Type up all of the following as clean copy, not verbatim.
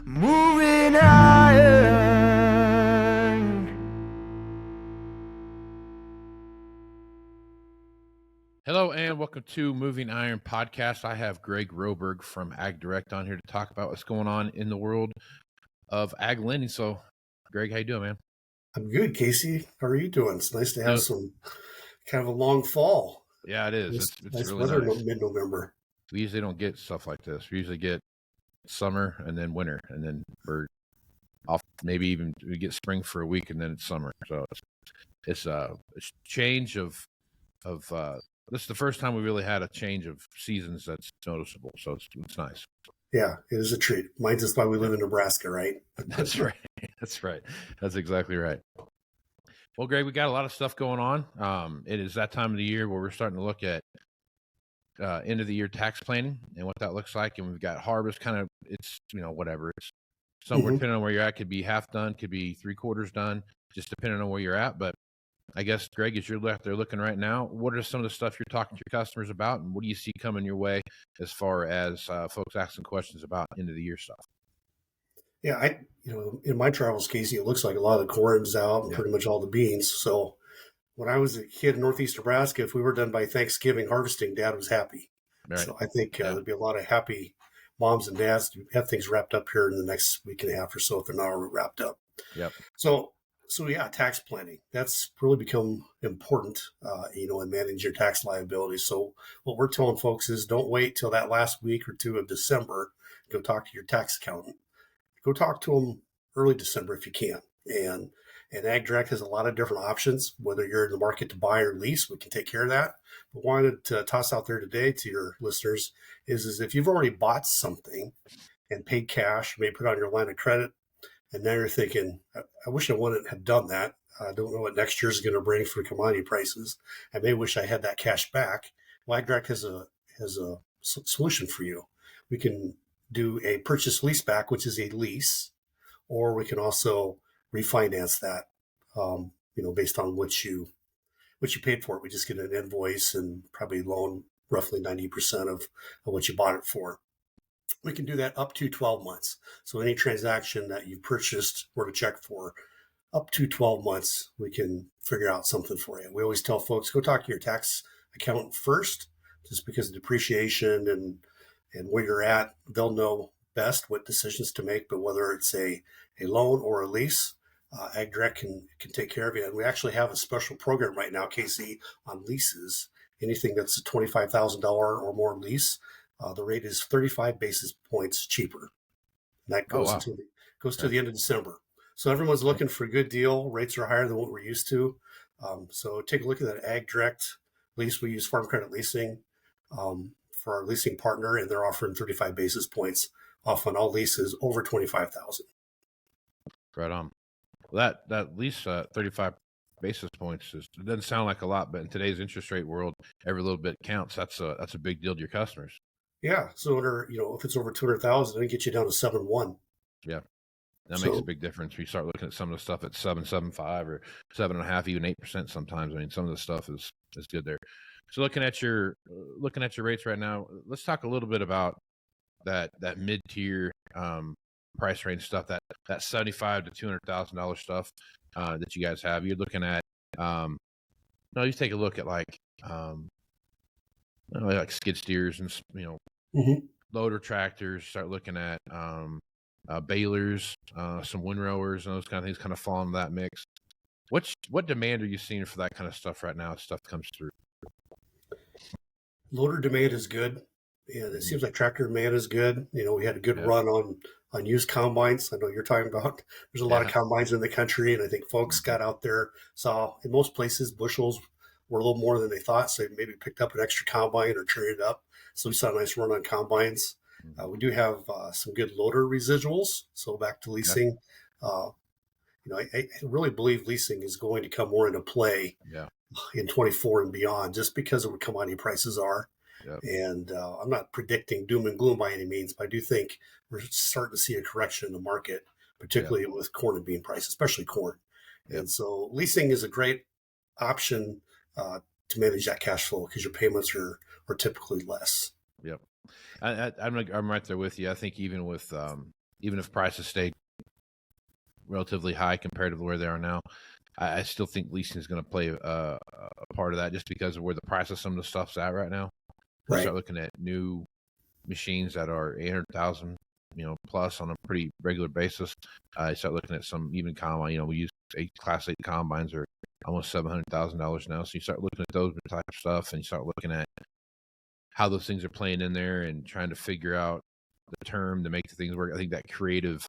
Moving iron. Hello and welcome to Moving Iron Podcast. I have Greg Roberg from Ag Direct on here to talk about what's going on in the world of ag lending. So, Greg, how you doing, man? I'm good, Casey. How are you doing? It's nice to have some kind of a long fall. Yeah, it is. It's It's nice really weather nice. mid-November. We usually don't get stuff like this. We usually get summer and then winter, and then we're off. Maybe even we get spring for a week and then it's summer. So it's change of this is the first time we really had a change of seasons that's noticeable. So it's nice. Yeah, it is a treat. Mine's just why we live in Nebraska, right? That's right. That's right. That's exactly right. Well, Greg, we got a lot of stuff going on. It is that time of the year where we're starting to look at end of the year tax planning and what that looks like. And we've got harvest kind of, it's, whatever. It's somewhere depending on where you're at, could be half done, could be 3/4 done, just depending on where you're at. But I guess, Greg, as you're out there looking right now, what are some of the stuff you're talking to your customers about, and what do you see coming your way as far as folks asking questions about end of the year stuff? Yeah, in my travels, Casey, it looks like a lot of the corn's out and pretty much all the beans. So when I was a kid in Northeast Nebraska, if we were done by Thanksgiving harvesting, Dad was happy. Right. So I think there'd be a lot of happy moms and dads to have things wrapped up here in the next week and a half or so if they're not already wrapped up. Yep. So yeah, tax planning. That's really become important, in managing your tax liability. So what we're telling folks is don't wait till that last week or two of December. Go talk to your tax accountant. Go talk to them early December if you can. And Ag Direct has a lot of different options. Whether you're in the market to buy or lease, we can take care of that. But wanted to toss out there today to your listeners is if you've already bought something and paid cash, you may put on your line of credit, and now you're thinking, I wish I wouldn't have done that. I don't know what next year's going to bring for commodity prices. I may wish I had that cash back. Well, Ag Direct has a solution for you. We can do a purchase lease back, which is a lease, or we can also refinance that, based on what you paid for it. We just get an invoice and probably loan roughly 90% of what you bought it for. We can do that up to 12 months. So any transaction that you purchased or to check for up to 12 months, we can figure out something for you. We always tell folks, go talk to your tax accountant first, just because of depreciation and where you're at, they'll know best what decisions to make. But whether it's a loan or a lease, Ag Direct can take care of you. And we actually have a special program right now, Casey, on leases. Anything that's a $25,000 or more lease, the rate is 35 basis points cheaper. And that goes to the end of December. So everyone's looking for a good deal. Rates are higher than what we're used to. So take a look at that Ag Direct lease. We use Farm Credit Leasing for our leasing partner, and they're offering 35 basis points off on all leases over $25,000. Right on. Well, that lease 35 basis points it doesn't sound like a lot, but in today's interest rate world, every little bit counts. That's a big deal to your customers. Yeah. So if it's over 200,000, it'll get you down to 7.1. Yeah. That makes a big difference. We start looking at some of the stuff at 7.75 or 7.5, even 8% sometimes. I mean, some of the stuff is good there. So looking at your rates right now, let's talk a little bit about that mid-tier price range stuff, that $75,000 to $200,000 stuff that you guys have. You're looking at you take a look at like skid steers and loader tractors. Start looking at balers, some windrowers, and those kind of things kind of fall into that mix. What demand are you seeing for that kind of stuff right now as stuff comes through? Loader demand is good, and it seems like tractor demand is good. We had a good run on used combines. I know you're talking about. There's a lot of combines in the country, and I think folks got out there, saw in most places bushels were a little more than they thought, so they maybe picked up an extra combine or traded up. So we saw a nice run on combines. We do have some good loader residuals. So back to leasing. I really believe leasing is going to come more into play in 24 and beyond, just because of what commodity prices are. Yep. And I'm not predicting doom and gloom by any means, but I do think we're starting to see a correction in the market, particularly with corn and bean prices, especially corn. Yep. And so leasing is a great option to manage that cash flow because your payments are typically less. Yep. I'm right there with you. I think even with even if prices stay relatively high compared to where they are now. I still think leasing is going to play a part of that, just because of where the price of some of the stuff's at right now. You Right. start looking at new machines that are 800,000, plus on a pretty regular basis. You start looking at some even combine. We use Class 8 combines are almost $700,000 now. So you start looking at those type of stuff, and you start looking at how those things are playing in there and trying to figure out the term to make the things work. I think that creative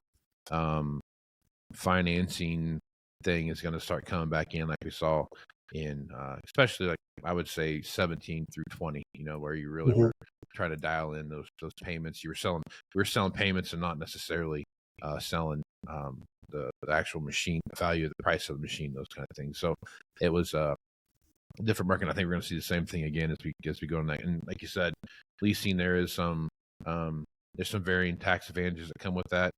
financing thing is going to start coming back in, like we saw in especially, like I would say 17 through 20, where you really were trying to dial in those payments. We were selling payments and not necessarily selling the actual machine, the value of the price of the machine, those kind of things. So it was a different market. I think we're going to see the same thing again as we go on that. And like you said, leasing, there's some varying tax advantages that come with that.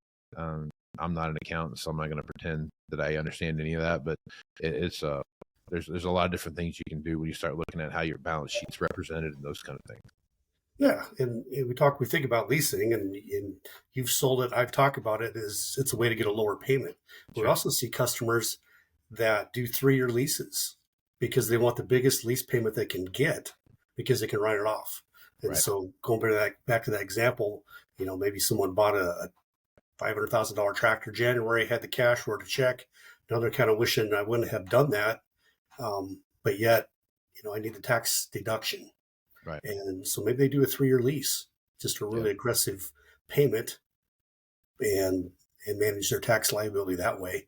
I'm not an accountant, so I'm not going to pretend that I understand any of that. But it's there's a lot of different things you can do when you start looking at how your balance sheet's represented and those kind of things. Yeah, and we think about leasing, and you've sold it. I've talked about it as it's a way to get a lower payment. Sure. We also see customers that do 3-year leases because they want the biggest lease payment they can get because they can write it off. And right. So going back to that example, maybe someone bought a $500,000 tractor January, had the cash, wrote a check. Now they're kind of wishing I wouldn't have done that, but yet, I need the tax deduction. Right. And so maybe they do a 3-year lease, just a really aggressive payment, and manage their tax liability that way.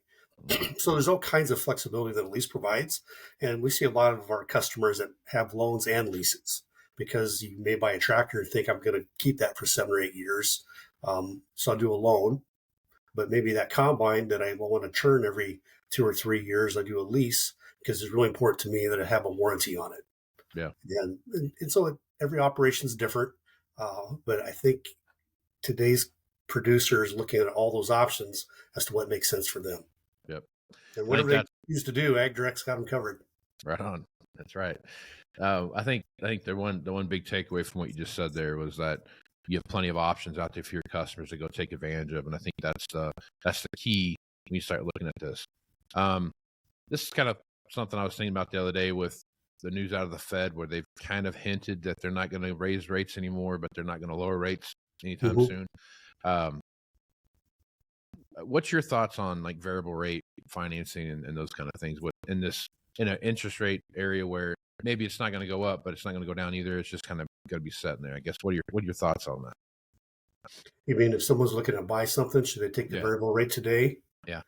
So there's all kinds of flexibility that a lease provides. And we see a lot of our customers that have loans and leases, because you may buy a tractor and think I'm going to keep that for 7 or 8 years. So I'll do a loan, but maybe that combine that I want to churn every 2 or 3 years, I do a lease because it's really important to me that I have a warranty on it. Yeah. And so every operation is different. But I think today's producers looking at all those options as to what makes sense for them. Yep. And whatever they used to do, AgDirect's got them covered. Right on. That's right. I think the one big takeaway from what you just said there was that you have plenty of options out there for your customers to go take advantage of. And I think that's the key when you start looking at this. This is kind of something I was thinking about the other day with the news out of the Fed, where they've kind of hinted that they're not going to raise rates anymore, but they're not going to lower rates anytime soon. What's your thoughts on like variable rate financing and those kind of things? In an interest rate area where maybe it's not going to go up, but it's not going to go down either. It's just kind of got to be set in there. I guess. What are your thoughts on that? You mean if someone's looking to buy something, should they take the variable rate today? Yeah.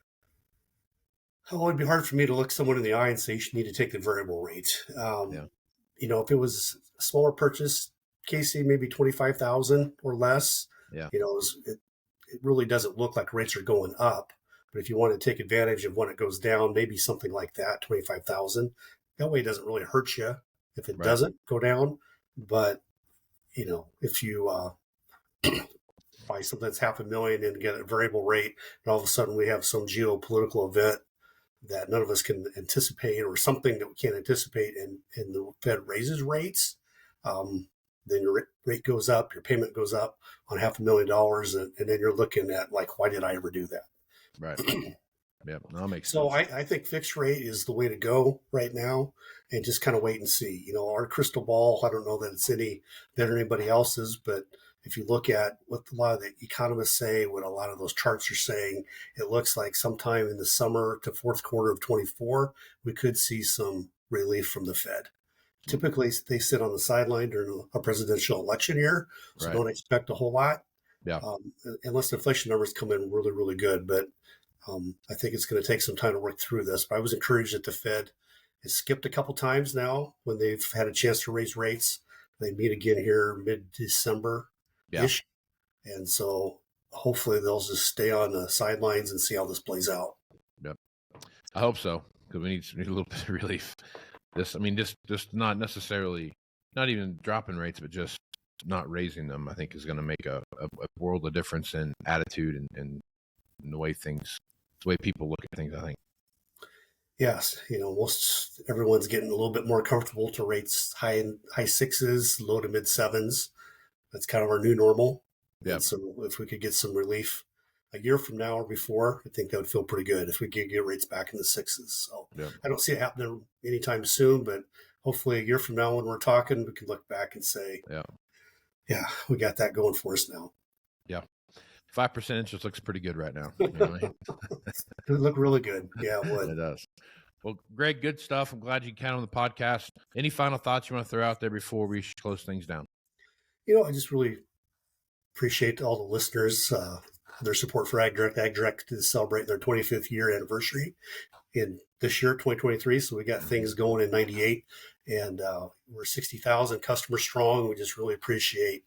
Oh, it'd be hard for me to look someone in the eye and say you should need to take the variable rate. If it was a smaller purchase, Casey, maybe 25,000 or less. Yeah. It really doesn't look like rates are going up. But if you want to take advantage of when it goes down, maybe something like that, 25,000. That way it doesn't really hurt you if it doesn't go down. But, if you buy something that's $500,000 and get a variable rate, and all of a sudden we have some geopolitical event that none of us can anticipate, or something that we can't anticipate, and the Fed raises rates, then your rate goes up, your payment goes up on $500,000, and then you're looking at like, why did I ever do that? Right. Yeah, that makes sense. So I think fixed rate is the way to go right now, and just kind of wait and see. Our crystal ball, I don't know that it's any better than anybody else's, but if you look at what a lot of the economists say, what a lot of those charts are saying, it looks like sometime in the summer to fourth quarter of 24, we could see some relief from the Fed. Typically, they sit on the sideline during a presidential election year, so don't expect a whole lot, unless the inflation numbers come in really, really good. But I think it's going to take some time to work through this. But I was encouraged that the Fed has skipped a couple times now when they've had a chance to raise rates. They meet again here mid-December-ish. Yeah. And so hopefully they'll just stay on the sidelines and see how this plays out. Yep. I hope so, because we need a little bit of relief. Just not necessarily, not even dropping rates, but just not raising them, I think is going to make a world of difference in attitude and the way people look at things, I think. Yes. Most everyone's getting a little bit more comfortable to rates high 6s, low to mid 7s. That's kind of our new normal. Yeah. So if we could get some relief a year from now or before, I think that would feel pretty good if we could get rates back in the sixes. So Yeah. I don't see it happening anytime soon, but hopefully a year from now when we're talking, we can look back and say, yeah, we got that going for us now. Yeah. 5% interest looks pretty good right now. You know what I mean? It would look really good. Yeah, it would. It does. Well, Greg, good stuff. I'm glad you can count on the podcast. Any final thoughts you want to throw out there before we close things down? I just really appreciate all the listeners, their support for AgDirect. AgDirect is celebrating their 25th year anniversary in this year, 2023. So we got things going in 98, and we're 60,000 customers strong. We just really appreciate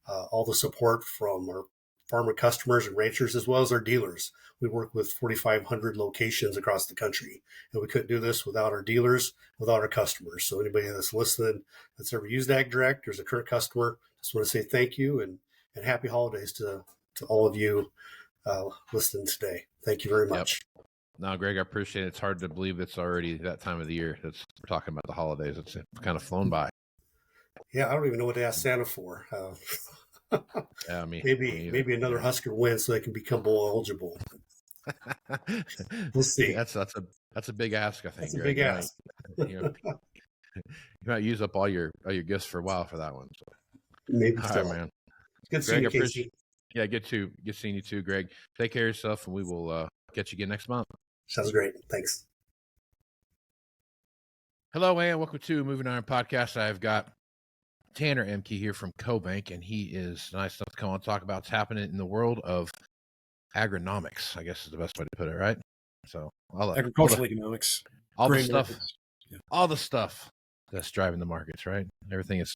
all the support from our farmer customers and ranchers, as well as our dealers. We work with 4,500 locations across the country, and we couldn't do this without our dealers, without our customers. So anybody that's listening that's ever used AgDirect or is a current customer, just want to say thank you and happy holidays to all of you listening today. Thank you very much. Yep. No, Greg, I appreciate it. It's hard to believe it's already that time of the year. We're talking about the holidays. It's kind of flown by. Yeah, I don't even know what to ask Santa for. Yeah, maybe another Husker win so they can become bowl eligible. We'll see. That's a big ask, I think. That's a big ask. You might use up all your gifts for a while for that one. So. Maybe all so. right, man. Good seeing you, Casey. Yeah, good seeing you too, Greg. Take care of yourself, and we will catch you again next month. Sounds great. Thanks. Hello, and welcome to Moving Iron Podcast. I've got Tanner Ehmke here from CoBank, and he is nice enough to come on and talk about what's happening in the world of agronomics, I guess is the best way to put it, right? So agricultural economics, all the stuff that's driving the markets, right? Everything is,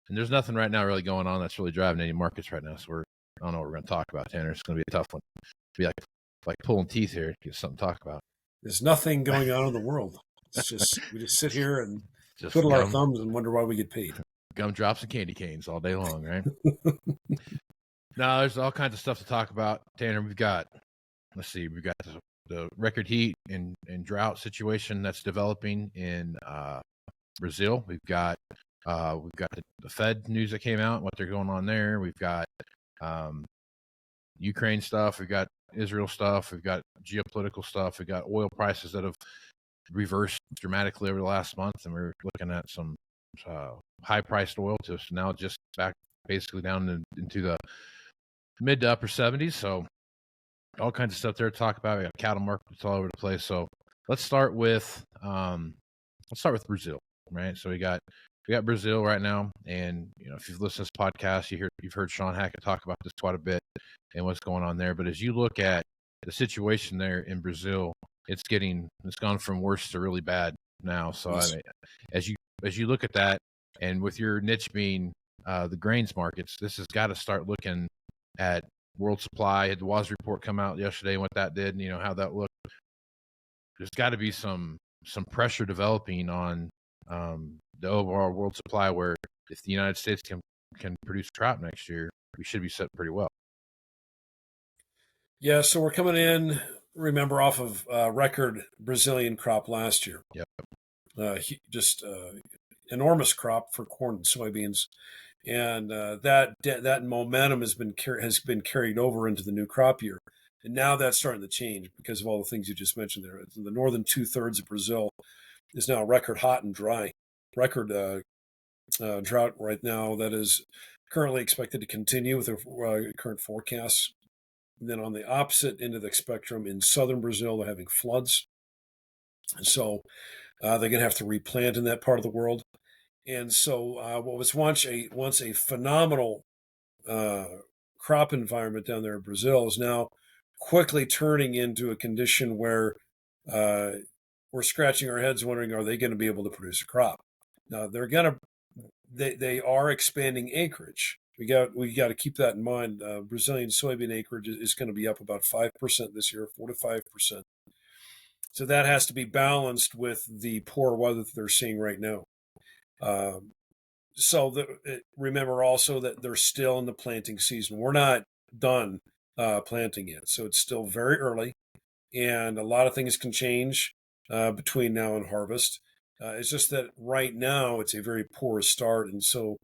and there's nothing right now really going on that's really driving any markets right now. So I don't know what we're going to talk about, Tanner. It's going to be a tough one. It'll be like pulling teeth here to get something to talk about. There's nothing going on in the world. It's just we just sit here and twiddle our thumbs and wonder why we get paid. Gumdrops and candy canes all day long, right? No, there's all kinds of stuff to talk about, Tanner. We've got the record heat and drought situation that's developing in Brazil. We've got the Fed news that came out, what they're going on there. We've got Ukraine stuff. We've got Israel stuff. We've got geopolitical stuff. We've got oil prices that have reversed dramatically over the last month, and we're looking at some high-priced oil to now just back basically down into the mid to upper 70s. So all kinds of stuff there to talk about. We got cattle markets all over the place. So let's start with Brazil, right? So we got Brazil right now, and if you've listened to this podcast, you've heard Sean Hackett talk about this quite a bit and what's going on there. But as you look at the situation there in Brazil, it's gone from worse to really bad now. So yes. As you look at that, and with your niche being the grains markets, this has got to start looking at world supply. Had the WAS report come out yesterday and what that did, and how that looked. There's got to be some pressure developing on the overall world supply, where if the United States can produce crop next year, we should be set pretty well. Yeah, so we're coming in, remember, off of record Brazilian crop last year. Yep. Just enormous crop for corn and soybeans, and that momentum has been carried over into the new crop year, and now that's starting to change because of all the things you just mentioned there. The northern 2/3 of Brazil is now record hot and dry, record drought right now that is currently expected to continue with the current forecasts. And then on the opposite end of the spectrum in southern Brazil, they're having floods. And so they're going to have to replant in that part of the world. And so what was once a phenomenal crop environment down there in Brazil is now quickly turning into a condition where we're scratching our heads wondering, are they going to be able to produce a crop? Now, they are expanding acreage. We got to keep that in mind. Brazilian soybean acreage is going to be up about 5% this year, 4 to 5%. So that has to be balanced with the poor weather that they're seeing right now. Remember also that they're still in the planting season. We're not done planting yet, so it's still very early, and a lot of things can change between now and harvest. It's just that right now it's a very poor start, and so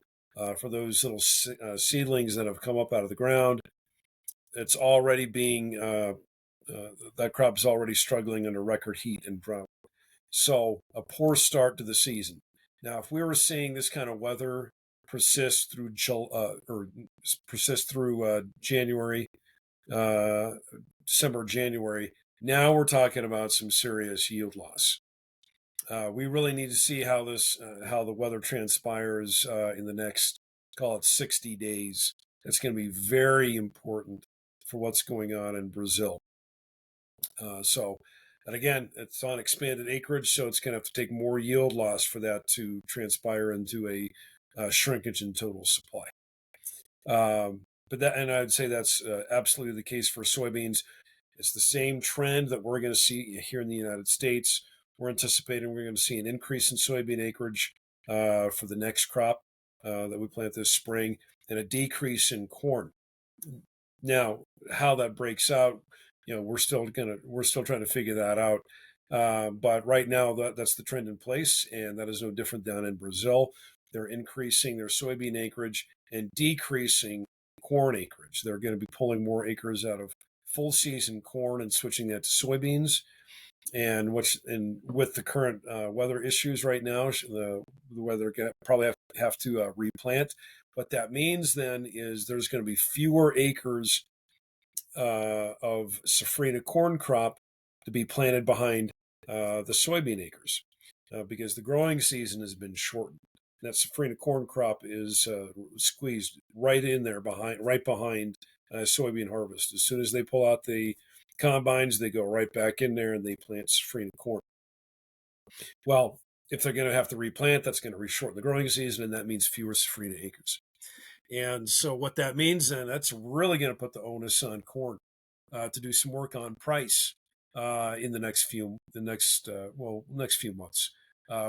for those little seedlings that have come up out of the ground, it's already being that crop is already struggling under record heat and drought. So a poor start to the season. Now, if we were seeing this kind of weather persist through January, December, January, now we're talking about some serious yield loss. We really need to see how the weather transpires in the next, call it 60 days. That's going to be very important for what's going on in Brazil. And again, it's on expanded acreage, so it's going to have to take more yield loss for that to transpire into a shrinkage in total supply. And I'd say that's absolutely the case for soybeans. It's the same trend that we're going to see here in the United States. We're anticipating we're going to see an increase in soybean acreage for the next crop that we plant this spring, and a decrease in corn. Now, how that breaks out, we're still trying to figure that out. But right now, that's the trend in place, and that is no different down in Brazil. They're increasing their soybean acreage and decreasing corn acreage. They're going to be pulling more acres out of full season corn and switching that to soybeans. And with the current weather issues right now, the weather probably have to replant. What that means then is there's going to be fewer acres of safrinha corn crop to be planted behind the soybean acres because the growing season has been shortened. That safrinha corn crop is squeezed right in there right behind soybean harvest. As soon as they pull out the combines, they go right back in there and they plant safrinha corn. Well, if they're going to have to replant, that's going to reshorten the growing season, and that means fewer safrinha acres. And so what that means then, that's really going to put the onus on corn to do some work on price in the next few months.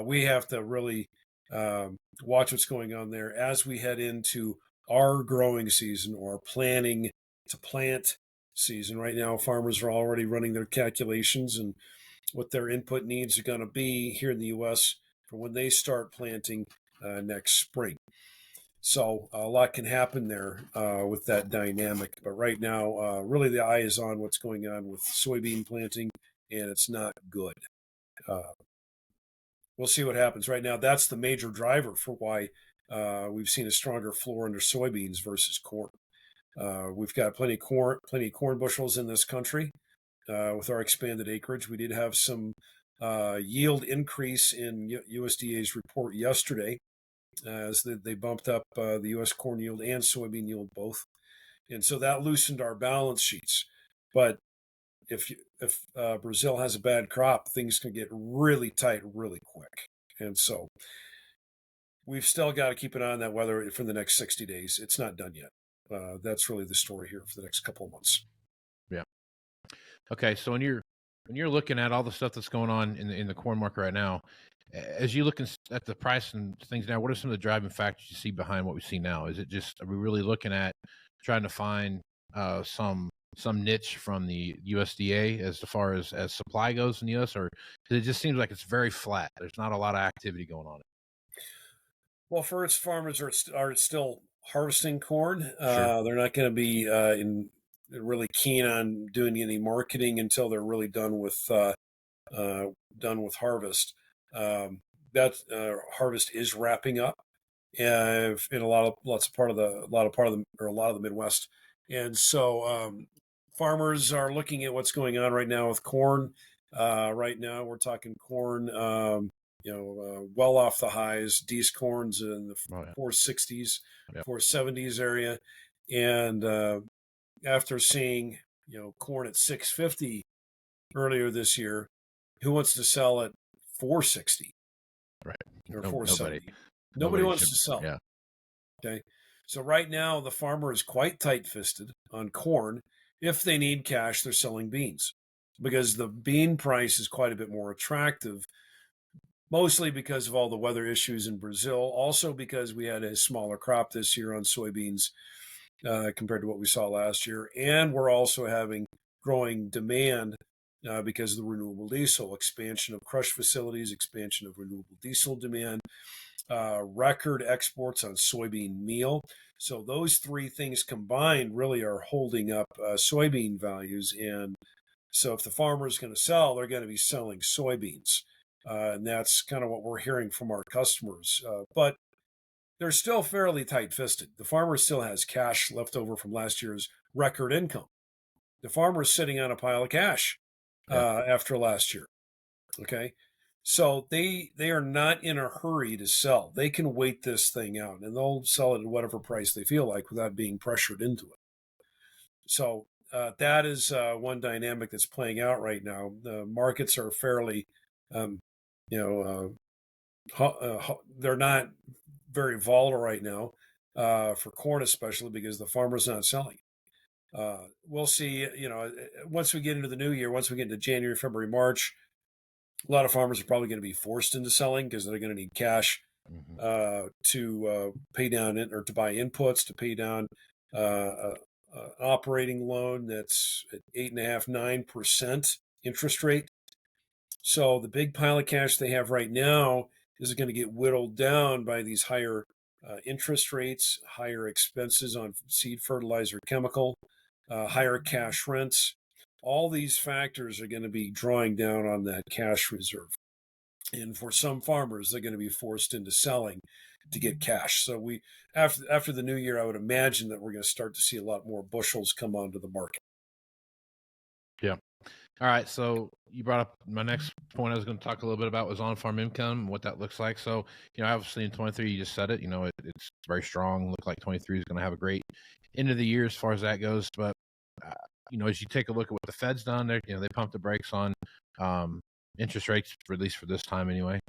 We have to really watch what's going on there as we head into our growing season or planning to plant season. Right now, farmers are already running their calculations and what their input needs are going to be here in the U.S. for when they start planting next spring. So a lot can happen there with that dynamic. But right now, really the eye is on what's going on with soybean planting, and it's not good. We'll see what happens. Right now, that's the major driver for why we've seen a stronger floor under soybeans versus corn. We've got plenty of corn bushels in this country with our expanded acreage. We did have some yield increase in USDA's report yesterday, as they bumped up the U.S. corn yield and soybean yield both, and so that loosened our balance sheets. But if Brazil has a bad crop, things can get really tight really quick, and so we've still got to keep an eye on that weather for the next 60 days. It's not done yet. That's really the story here for the next couple of months. Yeah. Okay, so when you're looking at all the stuff that's going on in the corn market right now, as you look at the price and things now, what are some of the driving factors you see behind what we see now? Is it just, are we really looking at trying to find some niche from the USDA as far as supply goes in the U.S., or it just seems like it's very flat? There's not a lot of activity going on. Well, first, farmers are still harvesting corn. Sure. They're not going to be really keen on doing any marketing until they're really done with harvest. That harvest is wrapping up in a lot of the Midwest, and so farmers are looking at what's going on right now with corn. Right now, we're talking corn. Well off the highs. These corns in the 460s, 470s area, and after seeing corn at 650 earlier this year, who wants to sell at 460? Right. Or 470? Nobody wants to sell. Yeah. Okay. So right now, the farmer is quite tight-fisted on corn. If they need cash, they're selling beans because the bean price is quite a bit more attractive, mostly because of all the weather issues in Brazil. Also because we had a smaller crop this year on soybeans compared to what we saw last year. And we're also having growing demand because of the renewable diesel, expansion of crush facilities, expansion of renewable diesel demand. record exports on soybean meal. So those three things combined really are holding up soybean values. And so if the farmer is going to sell, they're going to be selling soybeans. And that's kind of what we're hearing from our customers. But they're still fairly tight-fisted. The farmer still has cash left over from last year's record income. The farmer is sitting on a pile of cash after last year. Okay. So they are not in a hurry to sell. They can wait this thing out, and they'll sell it at whatever price they feel like without being pressured into it. So that is one dynamic that's playing out right now. The markets are fairly, they're not very volatile right now for corn, especially because the farmer's not selling. We'll see, once we get into the new year, once we get into January, February, March, a lot of farmers are probably going to be forced into selling because they're going to need cash to pay down or to buy inputs, to pay down an operating loan that's at 8.5%, 9% interest rate. So the big pile of cash they have right now is going to get whittled down by these higher interest rates, higher expenses on seed, fertilizer, chemical, higher cash rents. All these factors are going to be drawing down on that cash reserve. And for some farmers, they're going to be forced into selling to get cash. So after the new year, I would imagine that we're going to start to see a lot more bushels come onto the market. Yeah. All right. So you brought up my next point I was going to talk a little bit about was on-farm income and what that looks like. So, obviously in 23, you just said it, it's very strong. Look like 23 is going to have a great end of the year as far as that goes. But, as you take a look at what the Fed's done, they pumped the brakes on interest rates, for at least for this time anyway.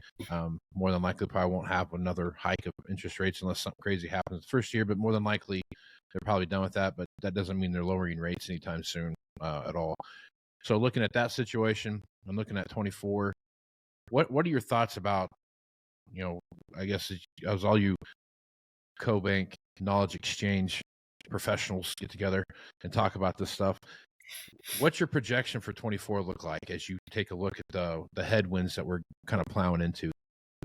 More than likely probably won't have another hike of interest rates unless something crazy happens the first year, but more than likely they're probably done with that. But that doesn't mean they're lowering rates anytime soon at all. So looking at that situation, I'm looking at 24. What are your thoughts about, I guess as all you co-bank knowledge exchange professionals get together and talk about this stuff, what's your projection for 24 look like as you take a look at the headwinds that we're kind of plowing into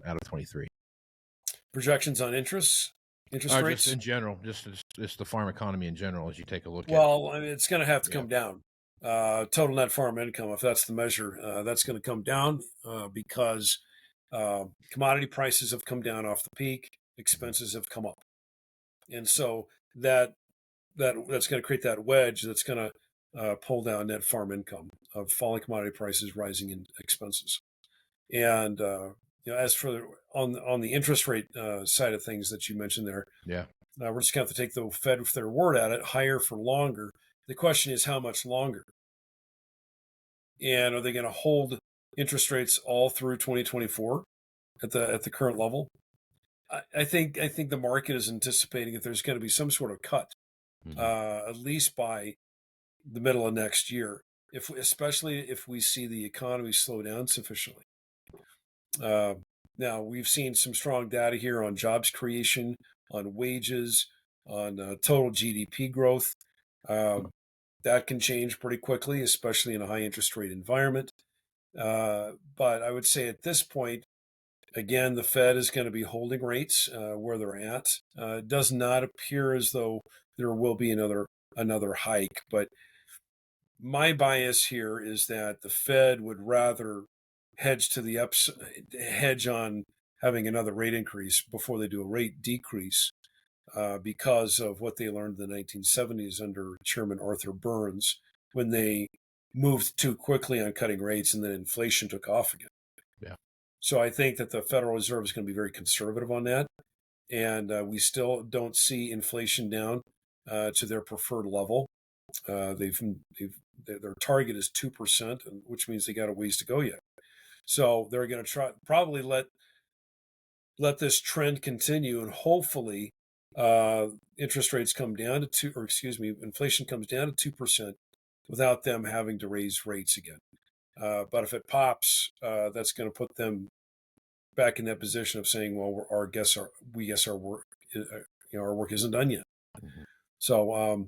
out of 23? Projections on interest rates? Just in general, just the farm economy in general as you take a look at. Well, I mean, it's going to have to come down. Total net farm income, if that's the measure, that's going to come down because commodity prices have come down off the peak, expenses have come up, and so that's going to create that wedge that's going to pull down net farm income of falling commodity prices, rising in expenses, and as for on the interest rate side of things that you mentioned there, we're just going to have to take the Fed with their word at it, higher for longer. The question is how much longer, and are they going to hold interest rates all through 2024 at the current level? I think the market is anticipating that there's going to be some sort of cut, at least by the middle of next year, especially if we see the economy slow down sufficiently. Now, we've seen some strong data here on jobs creation, on wages, on total GDP growth. That can change pretty quickly, especially in a high interest rate environment. But I would say at this point, again, the Fed is going to be holding rates where they're at. It does not appear as though there will be another hike. But my bias here is that the Fed would rather hedge on having another rate increase before they do a rate decrease. Because of what they learned in the 1970s under Chairman Arthur Burns, when they moved too quickly on cutting rates and then inflation took off again. Yeah. So I think that the Federal Reserve is going to be very conservative on that. And we still don't see inflation down to their preferred level. Their target is 2%, which means they got a ways to go yet. So they're going to probably let this trend continue, and hopefully interest rates come down to inflation comes down to 2% without them having to raise rates again. But if it pops, that's going to put them back in that position of saying, well, our work isn't done yet. Mm-hmm. So,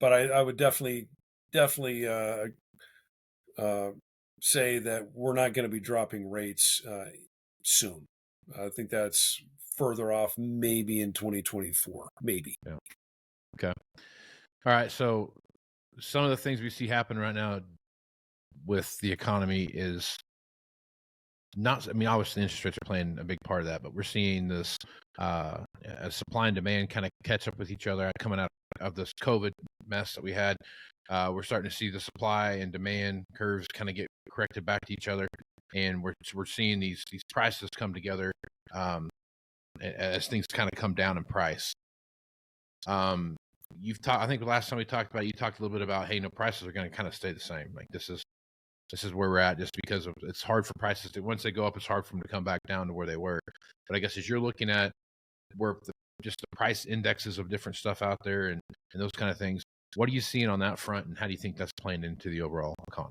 but I would definitely say that we're not going to be dropping rates soon. I think that's further off, maybe in 2024, maybe. Yeah. Okay. All right. So some of the things we see happen right now with the economy is not, I mean, obviously interest rates are playing a big part of that, but we're seeing this supply and demand kind of catch up with each other coming out of this COVID mess that we had. We're starting to see the supply and demand curves kind of get corrected back to each other, and we're seeing these prices come together as things kind of come down in price. You've talked. I think the last time we talked about, you talked a little bit about, hey, no, prices are going to kind of stay the same. Like this is where we're at, just because of it's hard for prices to, once they go up, it's hard for them to come back down to where they were. But I guess as you're looking at where just the price indexes of different stuff out there and those kind of things, what are you seeing on that front, and how do you think that's playing into the overall economy?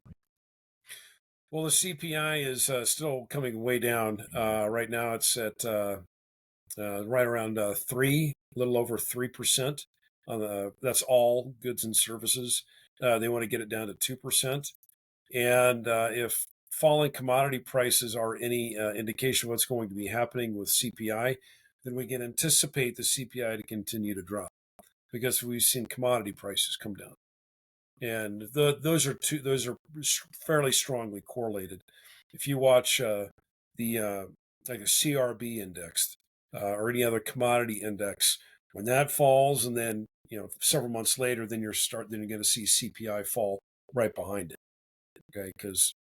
Well, the CPI is still coming way down. Right now, it's at right around 3, a little over 3%. That's all goods and services. They want to get it down to 2%. And if falling commodity prices are any indication of what's going to be happening with CPI, then we can anticipate the CPI to continue to drop because we've seen commodity prices come down. And those are fairly strongly correlated. If you watch the like a CRB index or any other commodity index, when that falls, and then several months later, then you're going to see CPI fall right behind it. Okay, because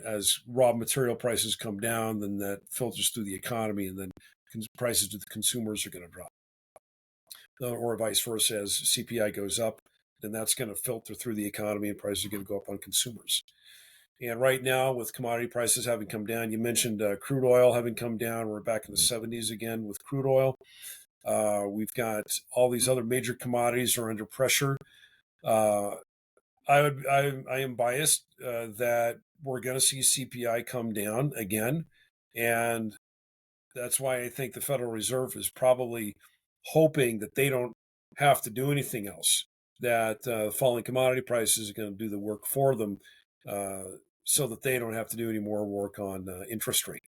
as raw material prices come down, then that filters through the economy, and then prices to the consumers are going to drop, or vice versa. As CPI goes up, then that's going to filter through the economy, and prices are going to go up on consumers. And right now, with commodity prices having come down, you mentioned crude oil having come down. We're back in the 70s again with crude oil. We've got all these other major commodities are under pressure. I am biased that we're going to see CPI come down again, and that's why I think the Federal Reserve is probably hoping that they don't have to do anything else. That falling commodity prices are going to do the work for them, so that they don't have to do any more work on interest rate.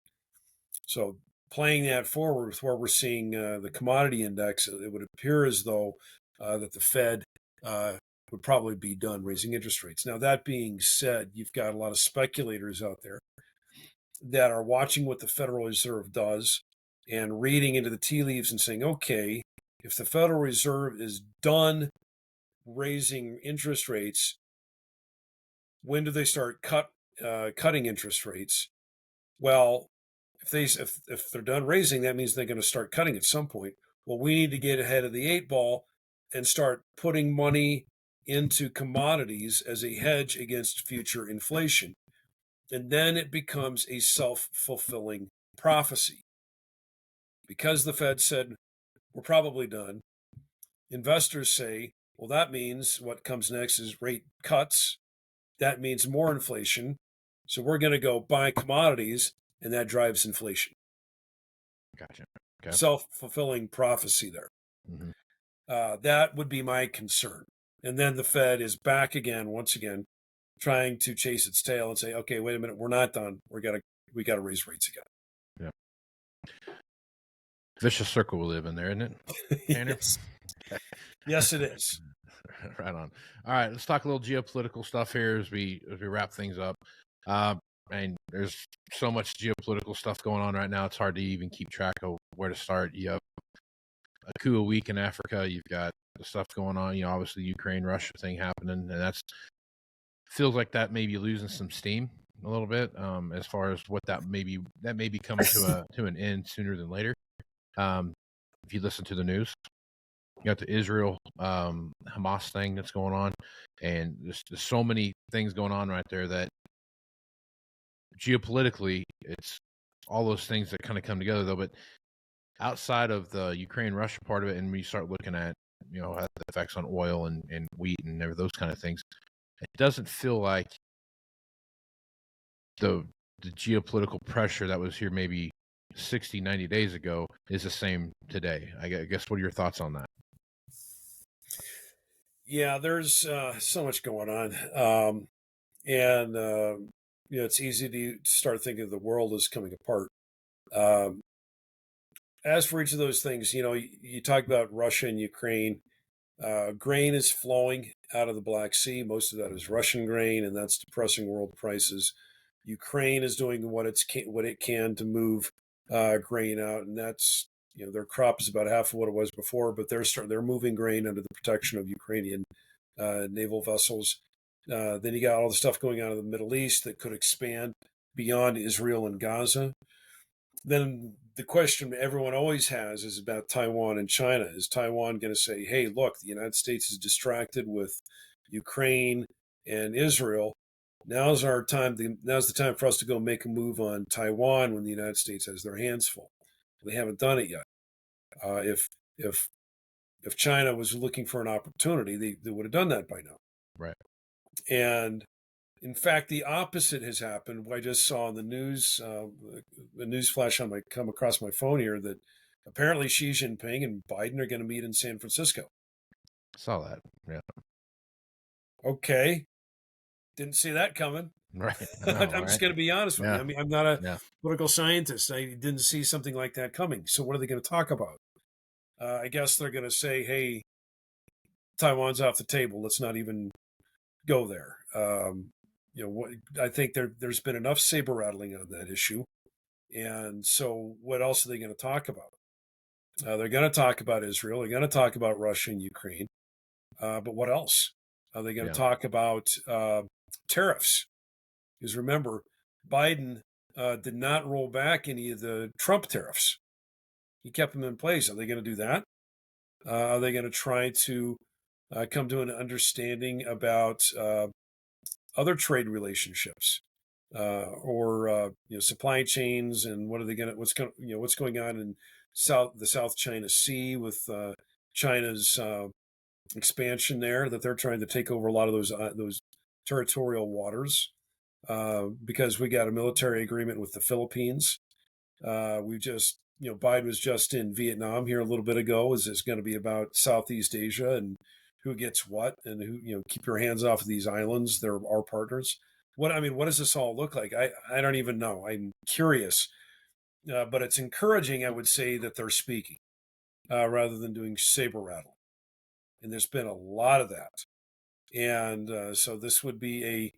So playing that forward with where we're seeing the commodity index, it would appear as though that the Fed would probably be done raising interest rates. Now, that being said, you've got a lot of speculators out there that are watching what the Federal Reserve does and reading into the tea leaves and saying, okay, if the Federal Reserve is done raising interest rates, when do they start cutting interest rates? Well, if they're done raising, that means they're going to start cutting at some point. Well, we need to get ahead of the 8 ball and start putting money into commodities as a hedge against future inflation. And then it becomes a self-fulfilling prophecy. Because the Fed said, we're probably done, investors say, well, that means what comes next is rate cuts. That means more inflation. So we're going to go buy commodities, and that drives inflation. Gotcha. Okay. Self-fulfilling prophecy there. Mm-hmm. That would be my concern. And then the Fed is back again, once again, trying to chase its tail and say, okay, wait a minute, we're not done. We got to raise rates again. Yeah. Vicious circle we live in there, isn't it? Yes. Yes, it is. Right on. All right, let's talk a little geopolitical stuff here as we wrap things up. And there's so much geopolitical stuff going on right now. It's hard to even keep track of where to start. You have a coup a week in Africa. You've got the stuff going on. Obviously the Ukraine-Russia thing happening, and that's feels like that may be losing some steam a little bit as far as what that may be coming to an end sooner than later. If you listen to the news, you got the Israel Hamas thing that's going on, and there's so many things going on right there that geopolitically, it's all those things that kind of come together, though. But outside of the Ukraine-Russia part of it, and we start looking at the effects on oil and wheat and those kind of things, it doesn't feel like the geopolitical pressure that was here maybe 60, 90 days ago is the same today. I guess, what are your thoughts on that? Yeah, there's so much going on. And it's easy to start thinking the world is coming apart. as for each of those things, you talk about Russia and Ukraine. Grain is flowing out of the Black Sea. Most of that is Russian grain, and that's depressing world prices. Ukraine is doing what it can to move grain out, and that's their crop is about half of what it was before, but they're moving grain under the protection of Ukrainian naval vessels. Then you got all the stuff going on in the Middle East that could expand beyond Israel and Gaza. Then the question everyone always has is about Taiwan and China. Is Taiwan going to say, hey, look, the United States is distracted with Ukraine and Israel. Now's the time for us to go make a move on Taiwan when the United States has their hands full. They haven't done it yet. If China was looking for an opportunity, they would have done that by now. Right. And in fact, the opposite has happened. I just saw in the news, the news flash come across my phone here that apparently Xi Jinping and Biden are going to meet in San Francisco. Saw that. Yeah. Okay. Didn't see that coming. Right. I'm just going to be honest with you. I mean, I'm not a political scientist. I didn't see something like that coming. So what are they going to talk about? I guess they're going to say, hey, Taiwan's off the table. Let's not even go there. I think there's been enough saber rattling on that issue. And so what else are they going to talk about? They're going to talk about Israel. They're going to talk about Russia and Ukraine. But what else? Are they going to talk about tariffs? Because remember, Biden did not roll back any of the Trump tariffs. He kept them in place. Are they going to do that? Are they going to try to come to an understanding about other trade relationships or supply chains, and what's going on in the South China Sea with China's expansion there, that they're trying to take over a lot of those territorial waters because we got a military agreement with the Philippines. Biden was just in Vietnam here a little bit ago. Is going to be about Southeast Asia and who gets what, and who, keep your hands off of these islands. They're our partners. What does this all look like? I don't even know. I'm curious, but it's encouraging, I would say, that they're speaking rather than doing saber rattle. And there's been a lot of that. And so this would be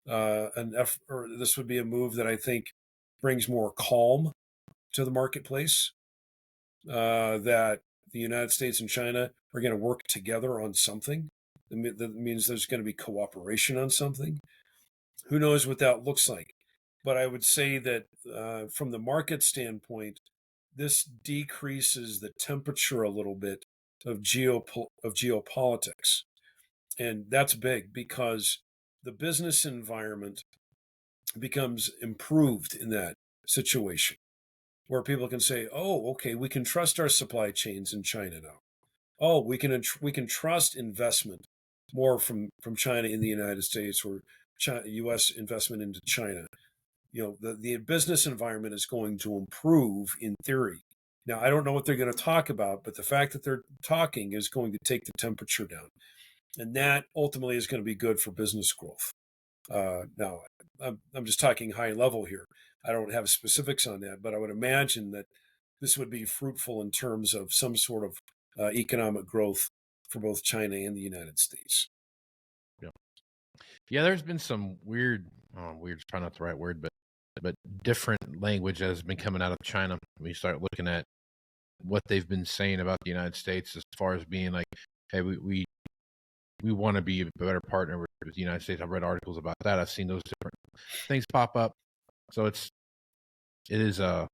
this would be a move that I think brings more calm to the marketplace, that the United States and China are going to work together on something. That means there's going to be cooperation on something. Who knows what that looks like? But I would say that from the market standpoint, this decreases the temperature a little bit of geopolitics. And that's big because the business environment becomes improved in that situation, where people can say, oh, okay, we can trust our supply chains in China now. Oh, we can trust investment more from China in the United States, or U.S. investment into China. The business environment is going to improve in theory. Now, I don't know what they're going to talk about, but the fact that they're talking is going to take the temperature down. And that ultimately is going to be good for business growth. Now, I'm just talking high level here. I don't have specifics on that, but I would imagine that this would be fruitful in terms of some sort of economic growth for both China and the United States. Yeah, there's been some weird is probably not the right word, but different language that has been coming out of China. When you start looking at what they've been saying about the United States as far as being like, hey, we want to be a better partner with the United States. I've read articles about that. I've seen those different things pop up. So it's kind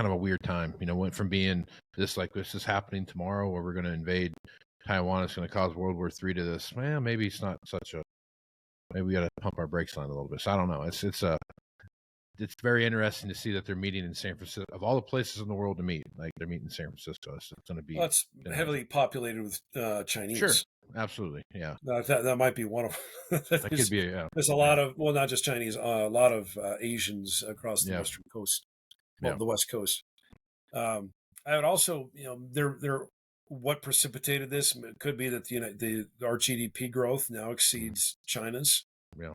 of a weird time. Went from being this is happening tomorrow, where we're going to invade Taiwan, it's going to cause World War III, to this, well, maybe it's not maybe we got to pump our brakes on it a little bit. So I don't know. It's very interesting to see that they're meeting in San Francisco. Of all the places in the world to meet, like, they're meeting in San Francisco. It's going to be. Well, it's heavily populated with Chinese. Sure, absolutely, yeah. That might be one of. That could be. Yeah. There's a lot of, well, not just Chinese, a lot of Asians across the western coast, the West Coast. I would also, what precipitated this? It could be that our GDP growth now exceeds China's. Yeah.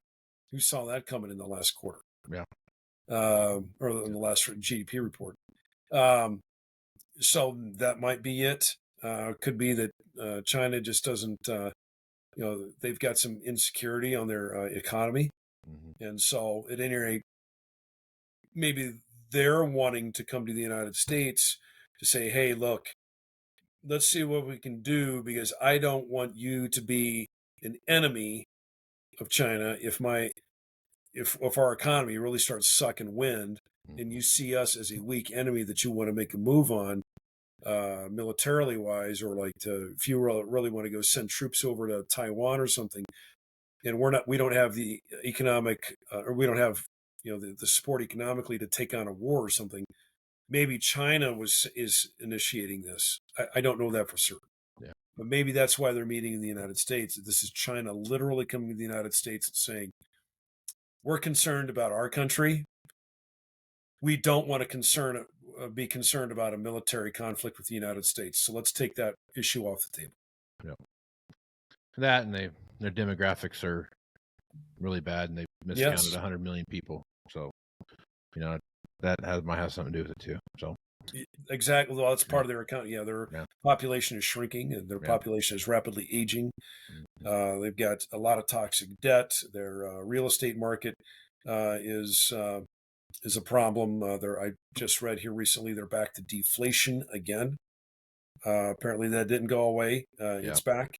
Who saw that coming in the last quarter? Yeah. Or in the last GDP report. So that might be it. Could be that China just doesn't, they've got some insecurity on their economy. Mm-hmm. And so at any rate, maybe they're wanting to come to the United States to say, hey, look, let's see what we can do, because I don't want you to be an enemy of China if our economy really starts sucking wind, and you see us as a weak enemy that you want to make a move on, militarily wise, or like if you really want to go send troops over to Taiwan or something, and we don't have the economic, or we don't have the support economically to take on a war or something. Maybe China is initiating this. I don't know that for certain. Yeah. But maybe that's why they're meeting in the United States. This is China literally coming to the United States and saying, we're concerned about our country. We don't want to be concerned about a military conflict with the United States. So let's take that issue off the table. Yeah. That, and their demographics are really bad, and they've miscounted 100 million people. So, that might have something to do with it too. So. Exactly. Well, that's part of their account. Yeah, their population is shrinking, and their population is rapidly aging. They've got a lot of toxic debt. Their real estate market is a problem. I just read here recently they're back to deflation again. Apparently that didn't go away. It's back.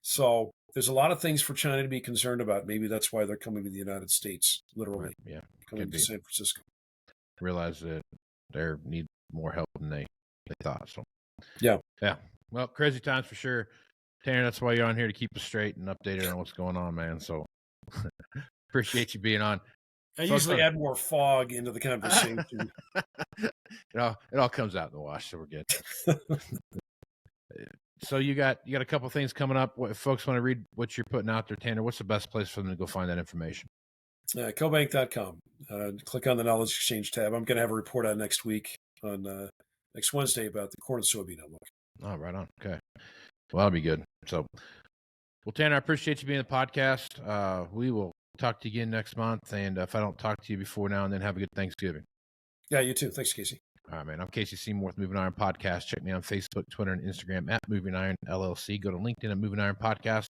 So there's a lot of things for China to be concerned about. Maybe that's why they're coming to the United States, literally. Right. Yeah, coming to San Francisco. Realize that they need more help than they thought. So yeah. Well, crazy times for sure, Tanner. That's why you're on here, to keep us straight and updated on what's going on, man. So appreciate you being on. I usually add more fog into the conversation. It all comes out in the wash, so we're good. So you got a couple things coming up. If folks want to read what you're putting out there, Tanner, what's the best place for them to go find that information? Cobank.com. Click on the Knowledge Exchange tab. I'm going to have a report out next week on next Wednesday about the corn and soybean outlook. Oh, right on. Okay. Well, that'll be good. So, well, Tanner, I appreciate you being on the podcast. We will talk to you again next month. And if I don't talk to you before now and then, have a good Thanksgiving. Yeah, you too. Thanks, Casey. All right, man. I'm Casey Seymour with Moving Iron Podcast. Check me on Facebook, Twitter, and Instagram at Moving Iron LLC. Go to LinkedIn at Moving Iron Podcast.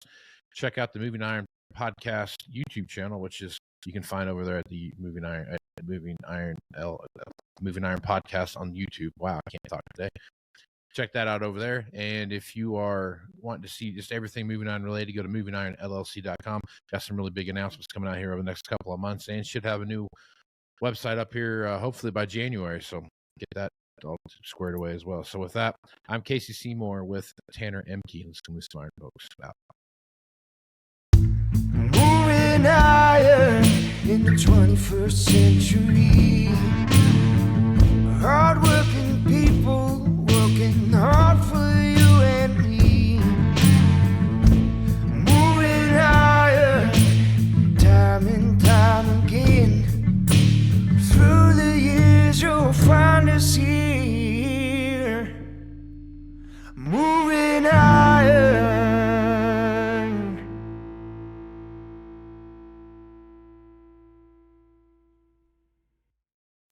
Check out the Moving Iron Podcast YouTube channel, which is you can find over there at the Moving Iron Podcast on YouTube. Wow, I can't talk today. Check that out over there. And if you are wanting to see just everything Moving Iron related, go to movingironllc.com. Got some really big announcements coming out here over the next couple of months, and should have a new website up here hopefully by January. So get that all squared away as well. So with that, I'm Casey Seymour with Tanner Ehmke. Let's go move some iron, folks. Out. Moving iron in the 21st century. Hard-working people working hard for you and me. Moving iron time and time again. Through the years you'll find us here. Moving iron.